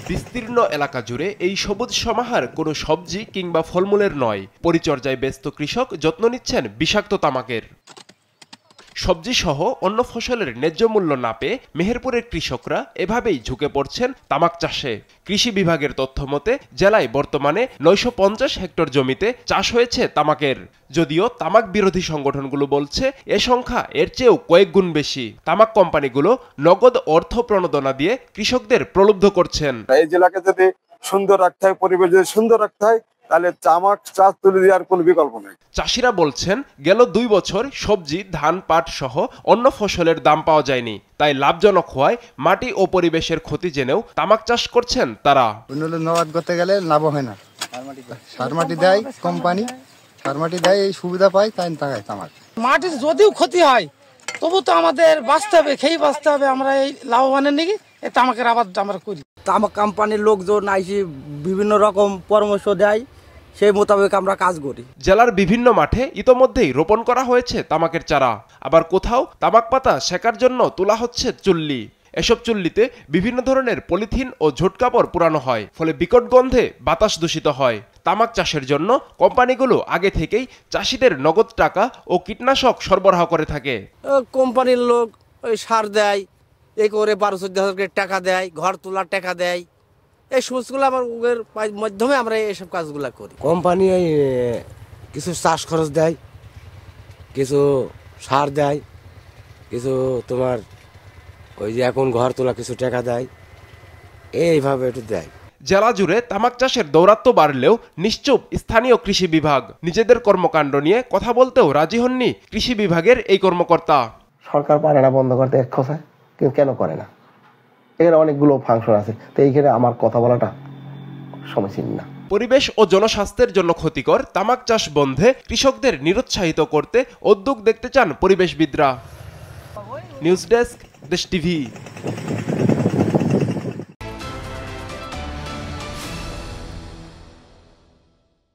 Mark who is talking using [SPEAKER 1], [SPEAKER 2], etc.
[SPEAKER 1] বিস্তীর্ণ এলাকা জুড়ে এই সবুজ সমাহার কোনো সবজি কিংবা ফলমূলের নয়, পরিচর্যায় ব্যস্ত কৃষক যত্ন নিচ্ছেন বিষাক্ত তামাকের। সবজি সহ অন্য ফসলের ন্যায্য মূল্য না পেয়ে মেহেরপুরের কৃষকরা এভাবেই ঝুঁকে পড়ছেন তামাক চাষে। কৃষি বিভাগের তথ্য মতে জেলায় বর্তমানে 950 হেক্টর জমিতে চাষ হয়েছে তামাকের। যদিও তামাক বিরোধী সংগঠনগুলো বলছে এ সংখ্যা এর চেয়েও কয়েক গুণ বেশি। তামাক কোম্পানিগুলো নগদ অর্থ প্রণোদনা দিয়ে কৃষকদের প্রলুব্ধ করছেন।
[SPEAKER 2] এই জেলাকে যদি সুন্দর রাখতে হয়, পরিবেশ যদি সুন্দর রাখতে হয়, তাহলে তামাক চাষ তুলে দেওয়ার কোনো বিকল্প নেই।
[SPEAKER 1] চাষিরা বলছেন গেল 2 বছর সবজি, ধান, পাট সহ অন্য ফসলের দাম পাওয়া যায়নি, তাই লাভজনক হওয়ায় মাটি ও পরিবেশের ক্ষতি জেনেও তামাক চাষ করছেন তারা।
[SPEAKER 3] নবাদ করতে গেলে লাভ হয় না, সার মাটি দেয় কোম্পানি, সার মাটি দেয়, এই সুবিধা পাই তাই তামাক।
[SPEAKER 4] মাটির যদিও ক্ষতি হয় তবু তো আমাদের বাঁচতে হবে, খেয়ে বাঁচতে হবে। আমরা এই লাভবানের নাকি এই তামাকের আবাদ আমরা করি।
[SPEAKER 5] তামাক কোম্পানির লোকজন আইসি বিভিন্ন রকম পরামর্শ দেয়, সেই মোতাবেক আমরা কাজ করি।
[SPEAKER 1] জেলার বিভিন্ন মাঠে ইতোমধ্যেই রোপণ করা হয়েছে তামাকের চারা, আবার কোথাও তামাক পাতা সেকার জন্য তোলা হচ্ছে চুল্লি। এসব চুল্লিতে বিভিন্ন ধরনের পলিথিন ও ঝুটকাপড় পুরানো হয়, ফলে বিকট গন্ধে বাতাস দূষিত হয়। তামাক চাষের জন্য কোম্পানিগুলো আগে থেকেই চাষিদের নগদ টাকা ও কীটনাশক সরবরাহ করে থাকে।
[SPEAKER 5] কোম্পানির লোক ওই সার দেয়, এই করে 12-14 টাকা দেয়, ঘর তোলার টাকা দেয়। এই সমস্তগুলো আমার মাধ্যমে আমরা এইসব কাজগুলো করি। কোম্পানি ওই কিছু চাষ খরচ দেয়, কিছু সার দেয়, কিছু তোমার ওই যে এখন ঘর তোলা কিছু টাকা দেয়, এইভাবে একটু দেয়।
[SPEAKER 1] জেলা জুড়ে তামাক চাষের দৌরাত্ম্য বাড়লেও নিশ্চুপ স্থানীয় কৃষি বিভাগ। নিজেদের কর্মকাণ্ড নিয়ে কথা বলতেও রাজি হননি কৃষি বিভাগের এই কর্মকর্তা।
[SPEAKER 6] সরকার পারে না বন্ধ করতে, এক কথায়, কিন্তু কেন করে না? এখানে অনেকগুলো ফাংশন আছে, তো এইখানে আমার কথা বলাটা সমীচীন না।
[SPEAKER 1] পরিবেশ ও জনস্বাস্থ্যের জন্য ক্ষতিকর তামাক চাষ বন্ধে কৃষকদের নিরুৎসাহিত করতে উদ্যোগ দেখতে চান পরিবেশবিদরা। নিউজ ডেস্ক, দেশ টিভি।